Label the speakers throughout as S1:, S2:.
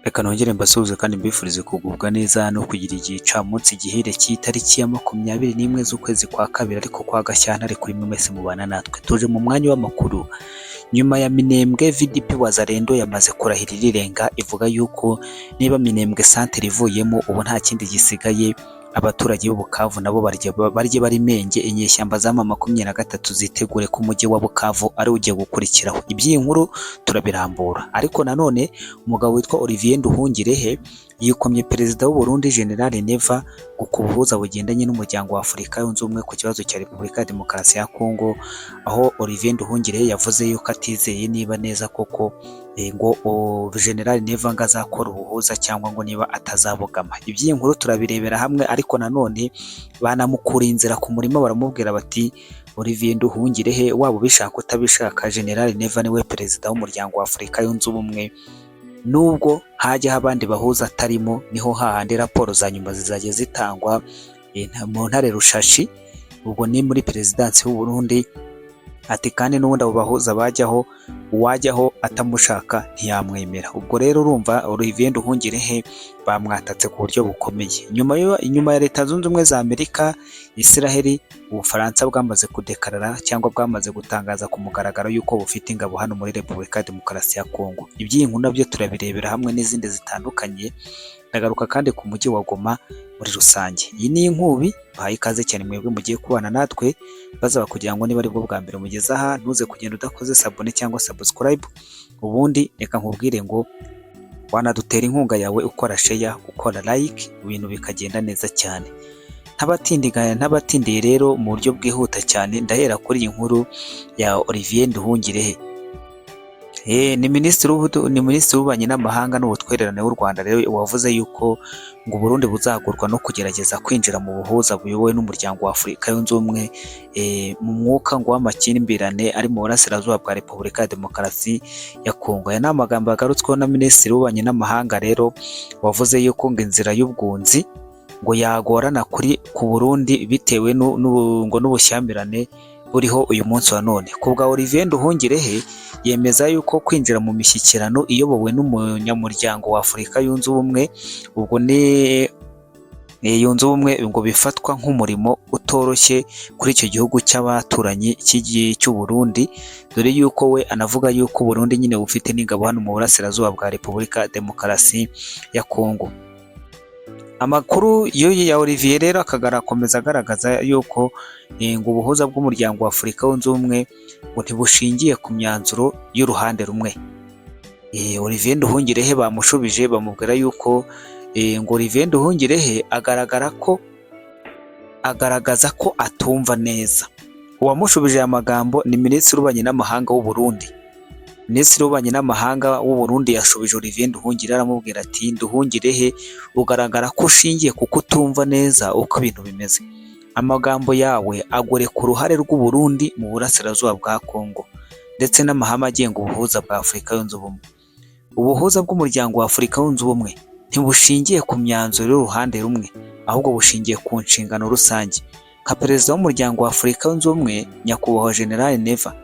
S1: Reka nongere mbasuhuze kandi mbifurize kugubwa neza no kugira igicamunsi gihire cy'itariki ya 21 z'ukwezi kwa kabiri ariko kwa Gashyantare kuri mwe mwese mubana natwe. Tuje mu mwanya w'amakuru. Nyuma ya Minembwe, VDP Wazalendo yamaze kurahirira irenga ivuga yuko niba Minembwe centre ivuyemo ubu nta kindi gisigaye, abaturage b'u Bukavu nabo barye bari menge, inyeshyamba za M23 zitegure ku mujyi wa Bukavu ari ugiye gukurikiraho. Iby'iyi nkuru turabirambura, ariko nanone umugabo witwa Olivier Nduhungirehe yikomye perezida w'u Burundi General Neva gukubuhuza bugendanye n'umuryango wa Afurika yunze ubumwe ku kibazo cya Repubulika ya Demokarasi ya Kongo, aho Olivier Nduhungirehe yavuze yuko atizeye niba neza koko ngo General Neva ngo azakora ubuhuza cyangwa ngo niba atazabugama. Iby'iyi nkuru turabirebera hamwe, ariko nanone banamukura inzira ku murima, baramubwira bati Olivier Nduhungirehe waba ubishaka utabishaka, General Neva niwe perezida w'umuryango wa Afurika yunze ubumwe, nubwo hajya abandi bahuza atarimo, niho hahandi raporo za nyuma zizajya zitangwa mu ntare rushashi, ubwo ni muri perezidansi y'u Burundi. Ati kandi n'ubundi abo bahuza bajyaho, uwajyaho atamushaka ntiyamwemera. Ubwo rero urumva Olivier Nduhungirehe bamwatatse ku buryo bukomeye. Nyuma ya Leta Zunze Ubumwe za Amerika, Israel, Ubufaransa bwamaze kudekarara cyangwa bwamaze gutangaza ku mugaragaro yuko bufite ingabo hano muri Repubulika ya Demokarasi ya Kongo. Iby'iyi nkuru nabyo turabirebera hamwe n'izindi zitandukanye. Ndagaruka kandi ku mujyi wa Goma muri rusange. Iyi ni inkubi, bahaye ikaze cyane mwebwe mugiye kubana natwe, bazaba kugira ngo niba ari bwo bwa mbere mugeze aha ntuze kugenda udakoze sabone cyangwa subscribe. Ubundi reka nkubwire ngo wanadutera inkunga yawe ukora share, ukora like, ibintu bikagenda neza cyane. Ntabatindiye rero mu buryo bwihuta cyane, ndahera kuri iyi nkuru ya Olivier Nduhungirehe. Ni minisitiri w'ububanyi n'amahanga n'ubutwererane w'u Rwanda rero wavuze yuko ngo Burundi buzagurwa no kugerageza kwinjira mu buhuza buyobowe n'umuryango wa Afurika yunze ubumwe mu mwuka ngo w'amakimbirane ari mu burasirazuba bwa Repubulika ya Demokarasi ya Kongo. Aya ni amagambo yagarutsweho na minisitiri w'ububanyi n'amahanga rero, wavuze yuko ngo inzira y'ubwunzi ngo yagorana ku Burundi bitewe n'ubushyamirane buriho uyu munsi wa none. Ku bwa Olivier Nduhungirehe yemeza yuko kwinjira mu mishyikirano iyobowe n'umunyamuryango wa Afurika yunze ubumwe, ubwo ni yunze ubumwe, ngo bifatwa nk'umurimo utoroshye kuri icyo gihugu cy'abaturanyi cy'u Burundi, dore yuko we anavuga yuko Burundi nyine bufite n'ingabo hano mu burasirazuba bwa Repubulika ya Demokarasi ya Kongo. Amakuru ya Olivier rero akagarakomeza agaragaza yuko ngo ubuhuza bw'umuryango wa Afurika yunze ubumwe ngo ntibushingiye ku myanzuro y'uruhande rumwe. Olivier Nduhungirehe bamushubije bamubwira yuko ngo Olivier Nduhungirehe agaragaza ko atumva neza. Uwamushubije aya magambo ni minisitiri w'ububanyi n'amahanga w'u Burundi. Minisitiri w'ububanyi n'amahanga w'u Burundi yashubije Olivier Nduhungirehe aramubwira ati Nduhungirehe ugaragara ko ushingiye kuko utumva neza uko ibintu bimeze. Amagambo yawe agore ku ruhare rw'u Burundi mu burasirazuba bwa Kongo ndetse n'amahame agenga ubuhuza bwa Afurika yunze ubumwe. Ubuhuza bw'umuryango wa Afurika yunze ubumwe ntibushingiye ku myanzuro y'uruhande rumwe, ahubwo bushingiye ku nshingano rusange. Nka perezida w'umuryango wa Afurika yunze ubumwe, nyakubahwa General Neva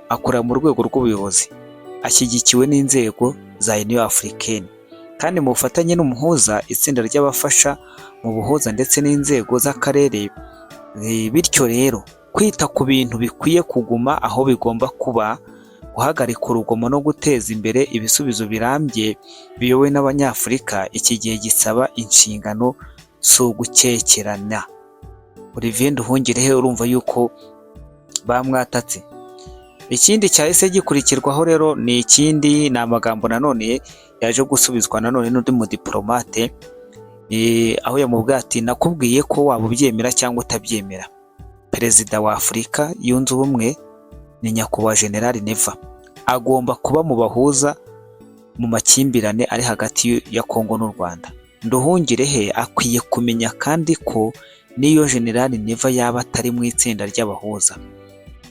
S1: akora mu rwego rw'ubuyobozi, ashyigikiwe n'inzego za Union Africaine kandi mu bufatanye n'umuhuza, itsinda ry'abafasha mu buhuza ndetse n'inzego z'akarere. Bityo rero kwita ku bintu bikwiye kuguma aho bigomba kuba, guhagarika urugomo no guteza imbere ibisubizo birambye biyobowe n'Abanyafurika, iki gihe gisaba inshingano si ugukekeranya. Olivier Nduhungirehe urumva yuko bamwatatse. Ikindi cyahise gikurikirwaho rero ni amagambo nanone yaje gusubizwa nanone n'undi mudiplomate, aho yamubwiye ati nakubwiye ko waba ubyemera cyangwa utabyemera, perezida wa Afurika yunze ubumwe ni nyakubahwa General Neva agomba kuba mu bahuza mu makimbirane ari hagati ya Kongo n'u Rwanda. Nduhungirehe akwiye kumenya kandi ko niyo General Neva yaba atari mu itsinda ry'abahuza,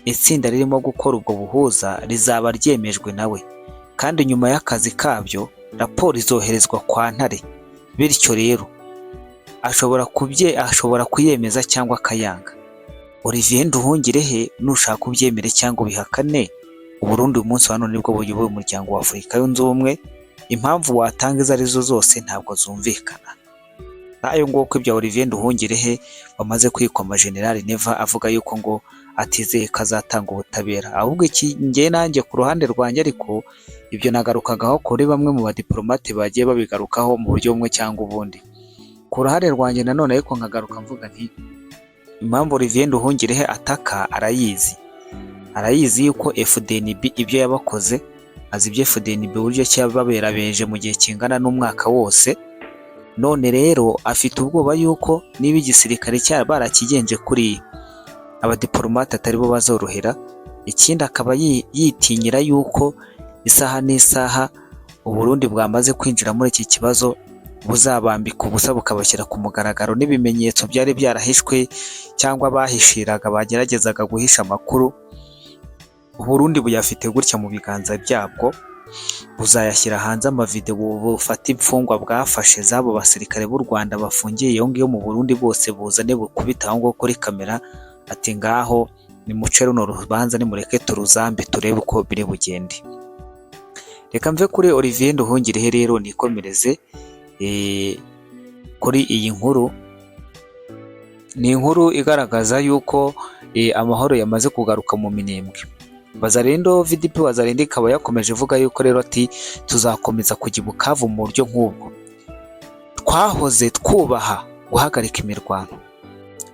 S1: itsinda ririmo gukora ubwo buhuza rizaba ryemejwe nawe, kandi nyuma y'akazi kabyo raporo izoherezwa kwa Ntare. Bityo rero ashobora kuyemeza cyangwa akayanga. Olivier Nduhungirehe nushaka kubyemere cyangwa ubihakane, u Burundi uyu munsi wa none nibwo buyoboye umuryango wa Afurika yunze ubumwe, impamvu watanga izo arizo zose ntabwo zumvikana. Nayo nguko ibya Olivier Nduhungirehe bamaze kwikoma General Neva avuga yuko ngo atizeye ko azatanga ubutabera. Ahubwo iki njye nanjye ku ruhande rwanjye ariko ibyo nagarukagaho kuri bamwe mu badiplomate bagiye babigarukaho mu buryo bumwe cyangwa ubundi. Ku ruhande rwanjye nanone ariko nkagaruka mvuga nti impamvu Olivier Nduhungirehe ataka arayizi yuko FDNB ibyo yabakoze, azi ibyo FDNB buryo cyababerabeje mu gihe kingana n'umwaka wose. None rero afite ubwoba yuko niba igisirikare cyaba barakigenje kuri abadiplomate atari bo bazorohera. Ikindi akaba yitinyira yuko isaha n'isaha Uburundi bwamaze kwinjira muri iki kibazo buzabambika ubusa bukabashyira ku mugaragaro, n'ibimenyetso byari byarahishwe cyangwa bahishiraga bageragezaga guhisha amakuru Uburundi buyafite gutya mu biganza byabwo, buzayashyira hanze amavideo bufata imfungwa bwafashe zabo basirikare b'u Rwanda bafungiye iyo ngiyo mu Burundi bose buzane bukubita aho ngo kuri kamera ati ngaho nimuce runo rubanza nimureke turuzambe turebe uko biri bugende. Reka mve kuri Olivier Nduhungirehe rero nikomereze kuri iyi nkuru. Ni inkuru igaragaza yuko amahoro yamaze kugaruka mu Minembwe. Wazalendo VDP Wazalendo ikaba yakomeje ivuga yuko rero ati tuzakomeza kujya i Bukavu mu buryo nk'ubwo. Twahoze twubaha guhagarika imirwano,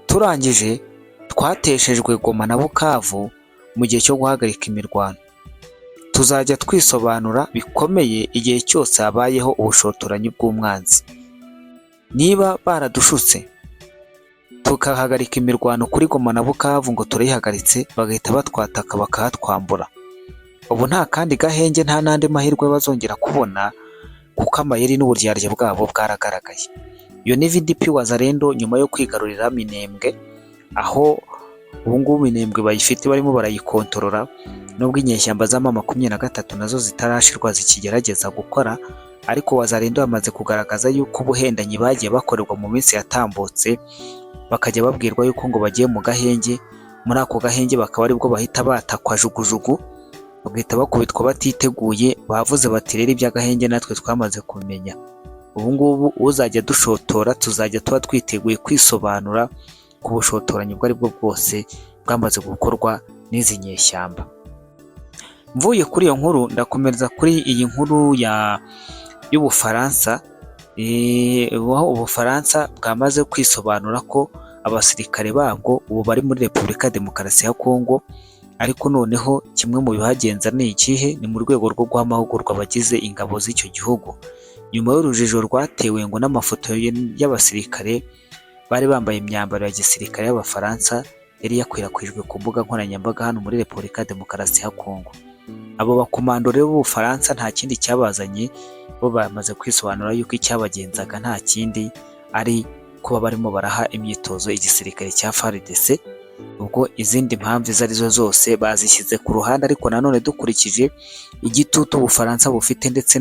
S1: turangije twateshejwe Goma na Bukavu mu gihe cyo guhagarika imirwano. Tuzajya twisobanura bikomeye igihe cyose habayeho ubushotoranyi bw'umwanzi. Niba baradushutse tukahagarika imirwano kuri Goma na Bukavu ngo turayihagaritse, bagahita batwataka bakahatwambura, ubu nta kandi gahenge nta nandi mahirwe bazongera kubona kuko amayeri n'uburyarya bwabo bwaragaragaye. Iyo ni VDP Wazalendo nyuma yo kwigarurira Minembwe, aho ubu ngubu Minembwe bayifite barimo barayikontorora, nubwo inyeshyamba za M23 nazo zitarashirwa zikigerageza gukora, ariko Wazalendo bamaze kugaragaza yuko ubuhendanyi bagiye bakorerwa mu minsi yatambutse, bakajya babwirwa yuko ngo bagiye mu gahenge, muri ako gahenge bakaba aribwo bahita batakwa jugujugu, bagahita bakubitwa batiteguye. Bavuze bati rero iby'agahenge natwe twamaze kumenya, ubu ngubu uzajya dushotora tuzajya tuba twiteguye kwisobanura ku bushotoranyi ubwo aribwo bwose bwamaze gukorwa n'izi nyeshyamba. Mvuye kuri iyo nkuru ndakomereza kuri iyi nkuru y'Ubufaransa. Ubufaransa bwamaze kwisobanura ko abasirikare babwo ubu bari muri Repubulika Demokarasi ya Kongo, ariko noneho kimwe mu bihagenza ni ikihe? Ni mu rwego rwo guha amahugurwa abagize ingabo z'icyo gihugu, nyuma y'urujijo rwatewe ngo n'amafoto y'abasirikare bari bambaye imyambaro ya gisirikare y'Abafaransa yari yakwirakwijwe ku mbuga nkoranyambaga hano muri Repubulika Demokarasi ya Kongo. Abo bakomando rero b'Ubufaransa nta kindi cyabazanye, bo bamaze kwisobanura yuko icyabagenzaga nta kindi ari kuba barimo baraha imyitozo igisirikare cya FARDC. Ubwo izindi mpamvu izo arizo zose bazishyize ku ruhande, ariko nanone dukurikije igitutu Ubufaransa bufite ndetse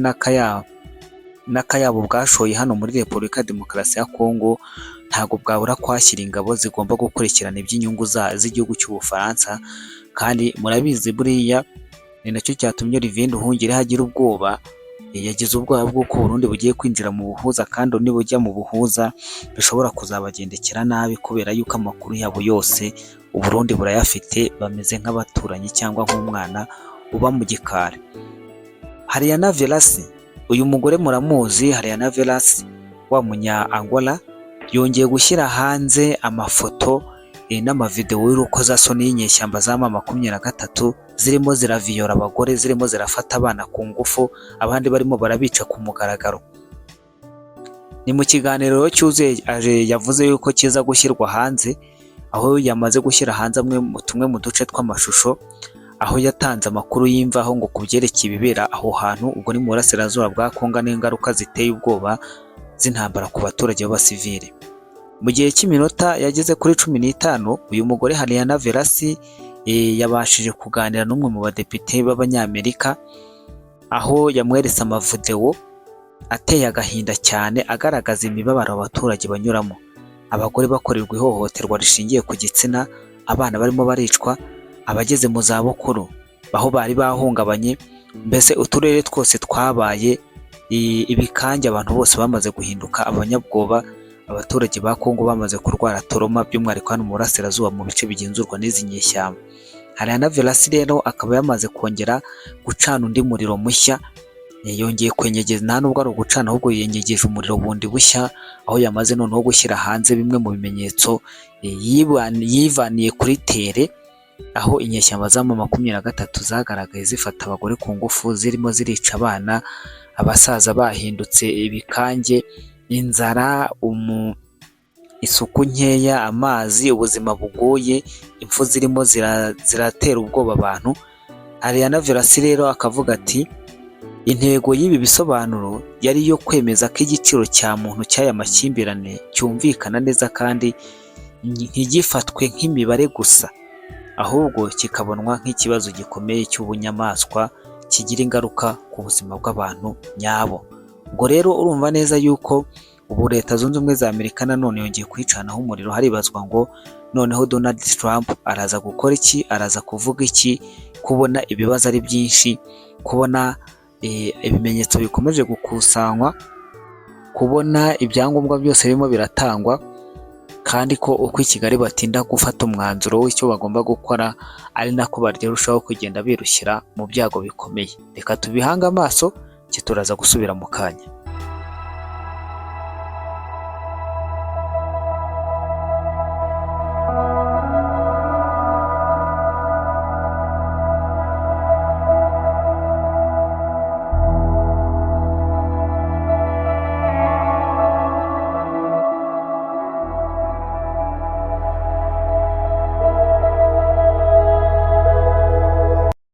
S1: n'akayabo bwashoye hano muri Repubulika Demokarasi ya Kongo, ntabwo bwabura kwashyira ingabo zigomba gukurikirana iby'inyungu z'igihugu cy'Ubufaransa. Kandi murabizi buriya ni nacyo cyatumye Olivier Nduhungirehe agira ubwoba. Yagize ubwoba bw'uko Burundi bugiye kwinjira mu buhuza, kandi nibujya mu buhuza bishobora kuzabagendekera nabi, kubera yuko amakuru yabo yose Uburundi burayafite, bameze nk'abaturanyi cyangwa nk'umwana uba mu gikari. Hariana Verasi, uyu mugore muramuzi, Hariana Verasi wa munya Angola, yongeye gushyira hanze amafoto n'amavideo y'urukozasoni y'inyeshyamba za M23 zirimo ziraviyora abagore, zirimo zirafata abana ku ngufu, abandi barimo barabica ku mugaragaro. Ni mu kiganiro cyuzuye yavuze yuko kiza gushyirwa hanze, aho yamaze gushyira hanze tumwe mu duce tw'amashusho, aho yatanze amakuru y'imvaho ngo kubyerekeye ibibera aho hantu, ubwo ni mu burasirazuba bwa Kongo, n'ingaruka ziteye ubwoba z'intambara ku baturage b'abasivile. Mu gihe cy'iminota yageze kuri 15, uyu mugore Hariana Verasi yabashije kuganira n'umwe mu badepite b'Abanyamerika, aho yamweretse amavideo ateye agahinda cyane agaragaza imibabaro abaturage banyuramo, abagore bakorerwa ihohoterwa rishingiye ku gitsina, abana barimo baricwa, abageze mu zabukuru aho bari bahungabanye, mbese uturere twose twabaye ibikange abantu bose bamaze guhinduka abanyabwoba, abaturage ba Kongo bamaze kurwara toroma by'umwihariko hano mu burasirazuba mu bice bigenzurwa n'izi nyeshyamba. Harihana Verasi rero akaba yamaze kongera gucana undi muriro mushya, yongeye kwenyegeza, nta nubwo ari ugucana ahubwo yenyegeje umuriro bundi bushya, aho yamaze noneho gushyira hanze bimwe mu bimenyetso yivaniye kuri tere, aho inyeshyamba za M23 zagaragaye zifata abagore ku ngufu, zirimo zirica abana, abasaza bahindutse ibikange, inzara, isuku nkeya, amazi, ubuzima bugoye, impfu zirimo ziratera ubwoba abantu. Harihana Verasi rero akavuga ati intego y'ibi bisobanuro yari iyo kwemeza ko igiciro cya muntu cy'aya makimbirane cyumvikana neza kandi ntigifatwe nk'imibare gusa, ahubwo kikabonwa nk'ikibazo gikomeye cy'ubunyamaswa kigira ingaruka ku buzima bw'abantu nyabo. Ubwo rero urumva neza yuko ubu Leta Zunze Ubumwe za Amerika nanone yongeye kwicanaho umuriro. Haribazwa ngo noneho Donald Trump araza gukora iki, araza kuvuga iki, kubona ibibazo ari byinshi, kubona ibimenyetso bikomeje gukusanywa, kubona ibyangombwa byose birimo biratangwa, kandi ko uko i Kigali batinda gufata umwanzuro w'icyo bagomba gukora, ari nako barushaho kugenda birushyira mu byago bikomeye. Reka tubihange amaso, turaza gusubira mu kanya.